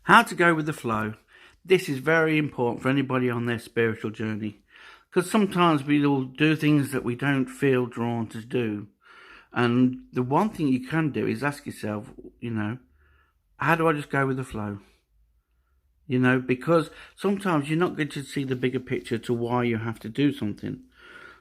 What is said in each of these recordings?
How to go with the flow. This is very important for anybody on their spiritual journey, because sometimes we'll do things that we don't feel drawn to do. And the one thing you can do is ask yourself, how do I just go with the flow? Because sometimes you're not going to see the bigger picture to why you have to do something.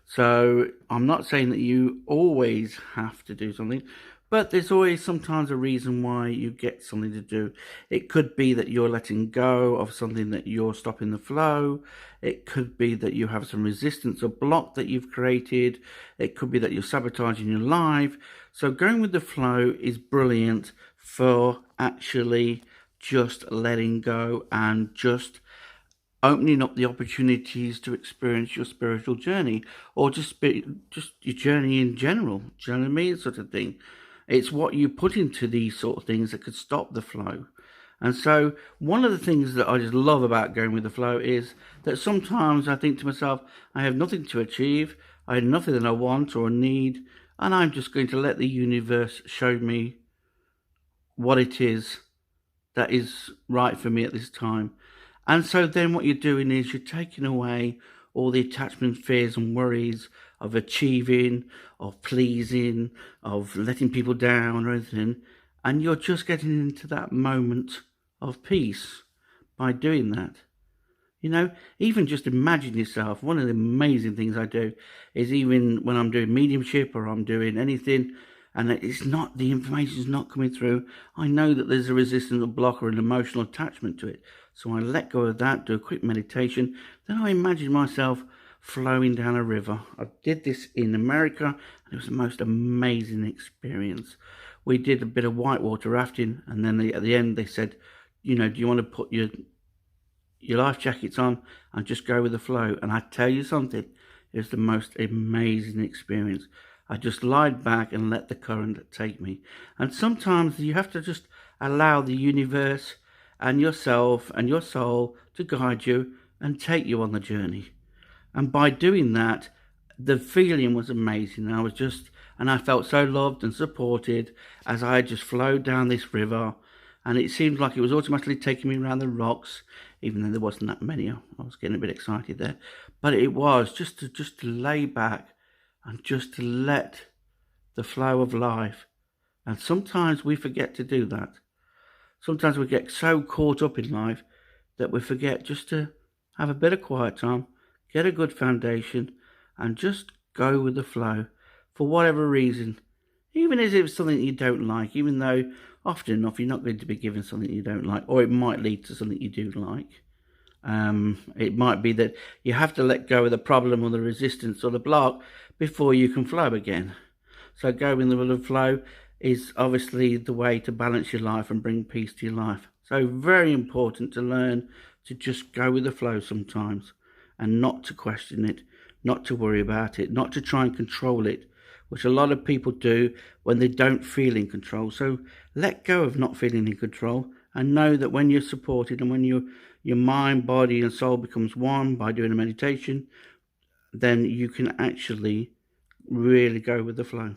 So I'm not saying that you always have to do something, but there's always sometimes a reason why you get something to do. It could be that you're letting go of something, that you're stopping the flow. It could be that you have some resistance or block that you've created. It could be that you're sabotaging your life. So going with the flow is brilliant for actually just letting go and just opening up the opportunities to experience your spiritual journey, or just your journey in general. Do you know what I mean? Sort of thing. It's what you put into these sort of things that could stop the flow. And so one of the things that I just love about going with the flow is that sometimes I think to myself, I have nothing to achieve, I have nothing that I want or need, and I'm just going to let the universe show me what it is that is right for me at this time. And so then what you're doing is you're taking away all the attachment, fears and worries of achieving, of pleasing, of letting people down or anything. And you're just getting into that moment of peace by doing that. Even just imagine yourself. One of the amazing things I do is, even when I'm doing mediumship or I'm doing anything, and it's not, the information is not coming through, I know that there's a resistance, a block, or an emotional attachment to it. So I let go of that, do a quick meditation. Then I imagine myself flowing down a river. I did this in America, and it was the most amazing experience. We did a bit of whitewater rafting, and then at the end they said, do you want to put your life jackets on and just go with the flow? And I tell you something, it was the most amazing experience. I just lied back and let the current take me. And sometimes you have to just allow the universe and yourself and your soul to guide you and take you on the journey. And by doing that, the feeling was amazing. And I felt so loved and supported as I just flowed down this river. And it seemed like it was automatically taking me around the rocks, even though there wasn't that many. I was getting a bit excited there. But it was just to lay back and just to let the flow of life. And sometimes we forget to do that. Sometimes we get so caught up in life that we forget just to have a bit of quiet time, get a good foundation, and just go with the flow for whatever reason. Even if it's something you don't like, even though often enough you're not going to be given something you don't like, or it might lead to something you do like. It might be that you have to let go of the problem or the resistance or the block before you can flow again. So going with the flow is obviously the way to balance your life and bring peace to your life. So very important to learn to just go with the flow sometimes, and not to question it, not to worry about it, not to try and control it, which a lot of people do when they don't feel in control. So let go of not feeling in control, and know that when you're supported and when your mind, body and soul becomes one by doing a meditation, then you can actually really go with the flow.